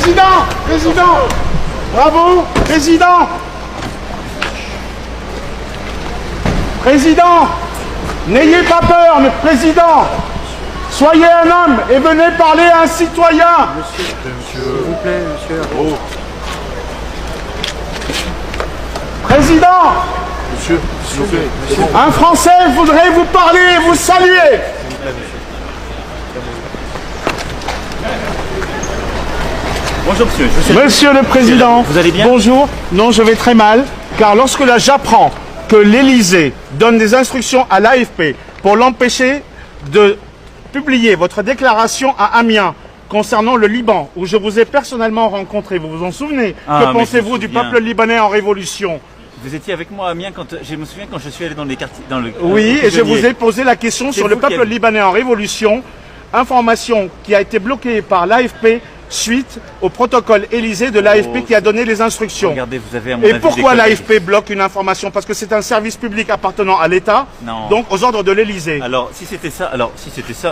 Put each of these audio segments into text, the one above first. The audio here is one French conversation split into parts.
Président, président, bravo, président. Président, n'ayez pas peur, mais président, soyez un homme et venez parler à un citoyen. Monsieur, s'il vous plaît, monsieur. Oh. Président, Monsieur, s'il vous plaît. Monsieur. un Français voudrait vous parler et vous saluer. Bonjour monsieur. Monsieur le Président, vous allez bien? Bonjour. Non, je vais très mal, car lorsque là j'apprends que l'Élysée donne des instructions à l'AFP pour l'empêcher de publier votre déclaration à Amiens concernant le Liban, où je vous ai personnellement rencontré, vous vous en souvenez? Que pensez-vous du peuple libanais en révolution? Vous étiez avec moi à Amiens quand je me souviens quand je suis allé dans les quartiers, dans le. Oui, et je vous ai posé la question sur le peuple libanais en révolution, information qui a été bloquée par l'AFP suite au protocole Élysée de l'AFP qui a donné les instructions. Regardez, vous avez à mon Et avis pourquoi l'AFP bloque une information? Parce que c'est un service public appartenant à l'État, donc aux ordres de l'Élysée. Alors, si c'était ça,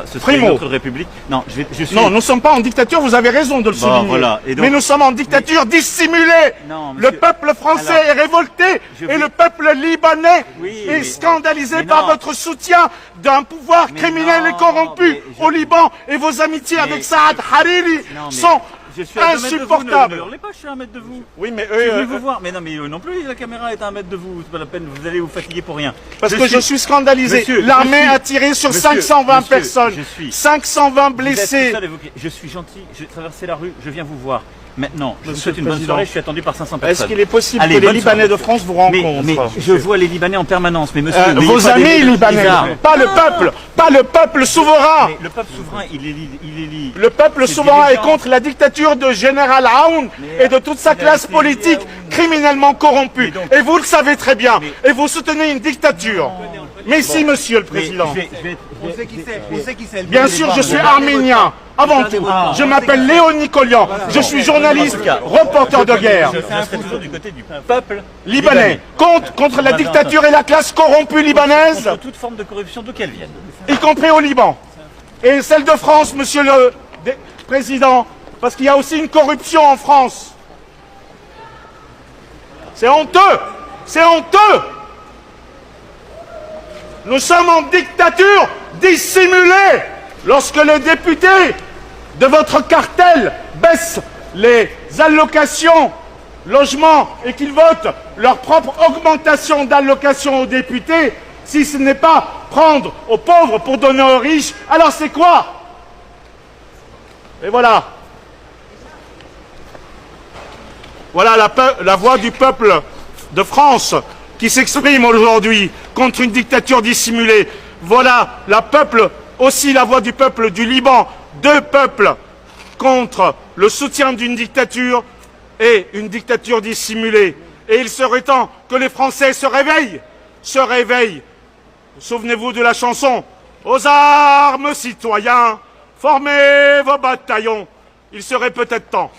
ce serait une autre république. Non, je suis... Non, nous ne sommes pas en dictature, vous avez raison de le souligner. Voilà. Et donc... Mais nous sommes en dictature dissimulée. Non, monsieur... Le peuple français est révolté et le peuple libanais est scandalisé par votre soutien d'un pouvoir criminel et corrompu au Liban. Et vos amitiés avec Saad Hariri sont insupportables. Ne hurlez pas, je suis à 1 mètre de vous. Oui, mais eux... Je suis venu vous voir. Mais non, mais eux non plus, la caméra est à 1 mètre de vous. C'est pas la peine, vous allez vous fatiguer pour rien. Parce que je suis scandalisé. L'armée a tiré sur 520 personnes. 520 blessés. Je suis gentil, j'ai traversé la rue, je viens vous voir. Maintenant, je vous souhaite une bonne soirée, je suis attendu par 500 personnes. Est-ce qu'il est possible que les Libanais de France vous rencontrent? Mais je vois les Libanais en permanence, mais monsieur... vos amis libanais, pas le peuple, pas le peuple souverain. Mais le peuple souverain, il est libre. Le peuple souverain est contre la dictature de Général Aoun et de toute sa classe politique criminellement corrompue. Et vous le savez très bien. Et vous soutenez une dictature. Mais si, monsieur le Président. On sait qui c'est. Bien sûr, je suis arménien. Avant tout, je m'appelle Léon Nicolian, je suis journaliste, reporter de guerre. Je serai toujours du côté du peuple libanais, contre la dictature et la classe corrompue libanaise, contre toute forme de corruption d'où qu'elle vienne. Y compris au Liban. Et celle de France, monsieur le Président, parce qu'il y a aussi une corruption en France. C'est honteux, c'est honteux. Nous sommes en dictature dissimulée. Lorsque les députés de votre cartel baissent les allocations logement et qu'ils votent leur propre augmentation d'allocations aux députés, si ce n'est pas prendre aux pauvres pour donner aux riches, alors c'est quoi? Et voilà. Voilà la voix du peuple de France qui s'exprime aujourd'hui contre une dictature dissimulée. Voilà aussi la voix du peuple du Liban, deux peuples contre le soutien d'une dictature et une dictature dissimulée. Et il serait temps que les Français se réveillent. Souvenez-vous de la chanson « Aux armes, citoyens, formez vos bataillons ». Il serait peut-être temps.